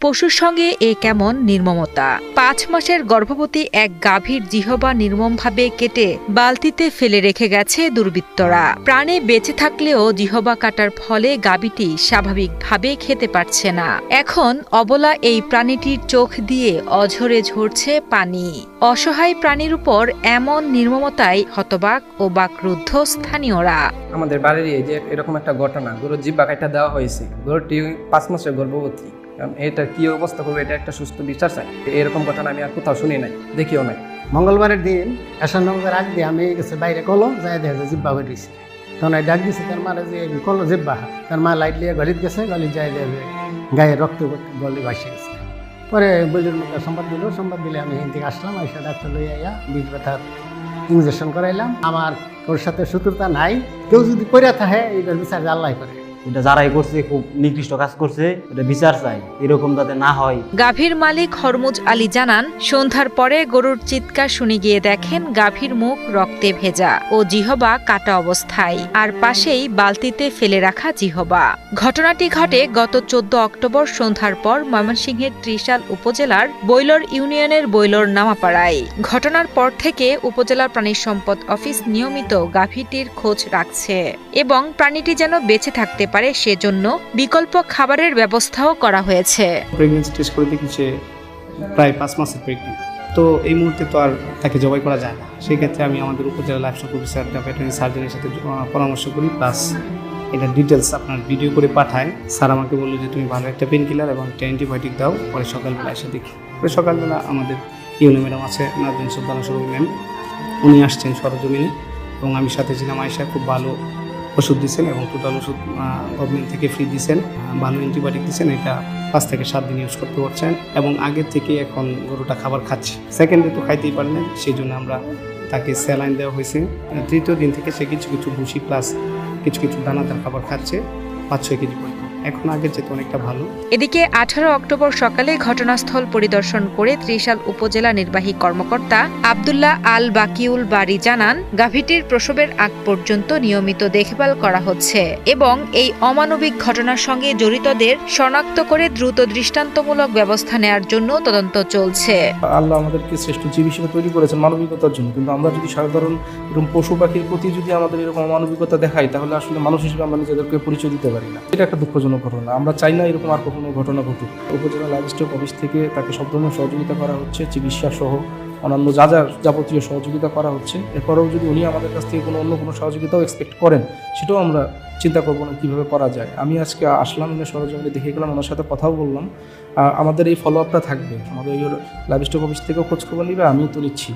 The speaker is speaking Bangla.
পশুর সঙ্গে এ কেমন নির্মমতা। 5 মাসের গর্ভবতী এক গাভীর জিহবা নির্মমভাবে কেটে বালতিতে ফেলে রেখে গেছে দুর্বৃত্তরা। প্রাণে বেঁচে থাকলেও জিহবা কাটার ফলে গাভীটি স্বাভাবিকভাবে খেতে পারছে না। এখন অবলা এই প্রাণীটির চোখ দিয়ে অঝরে ঝরছে পানি। অসহায় প্রাণীর উপর এমন নির্মমতায় হতবাক ও বাকরুদ্ধ স্থানীয়রা। আমাদের বাড়ির এই যে এরকম একটা ঘটনা, গরুর জিহ্বা কাটা দেওয়া হয়েছে, গরুটি 5 মাসের গর্ভবতী। এটা কি অবস্থা করবে, এটা একটা সুস্থ বিচার চাই। এরকম ঘটনা আমি আর কোথাও শুনি নাই, দেখিও নাই। মঙ্গলবারের দিন এসার নামাজের আগ দিয়ে আমি গেছে বাইরে কলো যাই দেখা যায় জিব্বা হয়ে দিয়েছে। তখন ডাক দিয়েছে তার মারে যে কলো জিব্বা, তার মা লাইট লিয়ে গলিত গেছে, গলি যাই দেবে গায়ে রক্ত গলি ভাসে গেছে। পরে বলির মধ্যে সংবাদ দিলে আমি এখান থেকে আসলাম, এসে ডাক্তার লই আইয়া বিষ ব্যথার ইঞ্জেকশন করাইলাম। আমার ওর সাথে শত্রুতা নাই, কেউ যদি করে থাকে এটার বিচার আল্লাহ করে। এটা যারাই করছে খুব নিকৃষ্ট কাজ করছে, এটা বিচার চাই, এরকম যাতে না হয়। গাভীর মালিক হরমুজ আলী জানান, সন্ধ্যার পরে গরুর চিৎকার শুনে গিয়ে দেখেন গাভীর মুখ রক্তে ভেজা ও জিহবা কাটা অবস্থায়, আর পাশেই বালতিতে ফেলে রাখা জিহবা। ঘটনাটি ঘটে গত 14 অক্টোবর সন্ধ্যার পর ময়মনসিংহের ত্রিশাল উপজেলার বৈলর ইউনিয়নের বৈলর নামাপাড়ায়। ঘটনার পর থেকে উপজেলার প্রাণী সম্পদ অফিস নিয়মিত গাভীটির খোঁজ রাখছে এবং প্রাণীটি যেন বেঁচে থাকতে পারে সেজন্য বিকল্প খাবারের ব্যবস্থাও করা হয়েছে। প্রেগনেন্সি টেস্ট করে দেখি সে প্রায় 5 মাসের প্রেগনেন্ট। তো এই মুহূর্তে তো আর তাকে জবাই করা যায় না। সেই ক্ষেত্রে আমি আমাদের উপজেলা লাইভস্টক অফিসার ভেটেরিনারি সার্জনের সাথে পরামর্শ করি, প্লাস এটা ডিটেলস আপনার ভিডিও করে পাঠায়। স্যার আমাকে বললো যে তুমি ভালো একটা পেন কিলার এবং একটা অ্যান্টিবায়োটিক দাও, পরে সকালবেলা এসে দেখি। পরে সকালবেলা আমাদের ইউনি ম্যাডাম আছে, নাজরিন সুলতানা সরবি ম্যাম, উনি আসছেন সরজমিনে এবং আমি সাথে ছিলাম। আয়সা খুব ভালো ওষুধ দিচ্ছেন এবং টোটাল ওষুধ গভর্নমেন্ট থেকে ফ্রি দিচ্ছেন, ভালো অ্যান্টিবায়োটিক দিচ্ছেন। এটা 5 থেকে 7 দিন ইউজ করতে পারছেন এবং আগের থেকে এখন গরুটা খাবার খাচ্ছে। সেকেন্ডে তো খাইতেই পারলেন, সেই জন্য আমরা তাকে স্যালাইন দেওয়া হয়েছে। 3য় দিন থেকে সে কিছু ভুসি প্লাস কিছু দানাদার খাবার খাচ্ছে, 5-6 কেজি পর্যন্ত। এখন আগের চেয়ে অনেকটা ভালো। এদিকে 18 অক্টোবর সকালে ঘটনাস্থল পরিদর্শন করে ত্রিশাল উপজেলা নির্বাহী কর্মকর্তা আব্দুল্লাহ আল বাকিউল বারি জানান, গাভীটির প্রসবের আগ পর্যন্ত নিয়মিত দেখভাল করা হচ্ছে এবং এই অমানবিক ঘটনার সঙ্গে জড়িতদের শনাক্ত করে দ্রুত দৃষ্টান্তমূলক ব্যবস্থা নেওয়ার জন্য তদন্ত চলছে। আল্লাহ আমাদেরকে শ্রেষ্ঠ জীব হিসেবে তৈরি করেছেন মানবিকতার জন্য, কিন্তু আমরা যদি সাধারণ এরকম পশু পাখির প্রতি যদি আমাদের এরকম অমানবিকতা দেখাই, তাহলে আসলে মানুষ হিসেবে আমরা নিজেদেরকে পরিচয় দিতে পারি না। এটা একটা দুঃখজনক ঘটনা। আমরা চাই না এরকম আর কখনো ঘটনা ঘটুক। উপজেলা লাইভস্টক অফিস থেকে তাকে সব ধরনের সহযোগিতা করা হচ্ছে, চিকিৎসা সহ অন্যান্য যাবতীয় সহযোগিতা করা হচ্ছে। এরপরেও যদি উনি আমাদের কাছ থেকে অন্য কোনো সহযোগিতাও এক্সপেক্ট করেন, সেটাও আমরা চিন্তা করবো না কীভাবে করা যায়। আমি আজকে আসলাম, সরজমিনে দেখে গেলাম, ওনার সাথে কথাও বললাম। আমাদের এই ফলো আপটা থাকবে, আমাদের লাইভস্টক অফিস থেকেও খোঁজখবর নিবে, আমিও তো নিচ্ছি।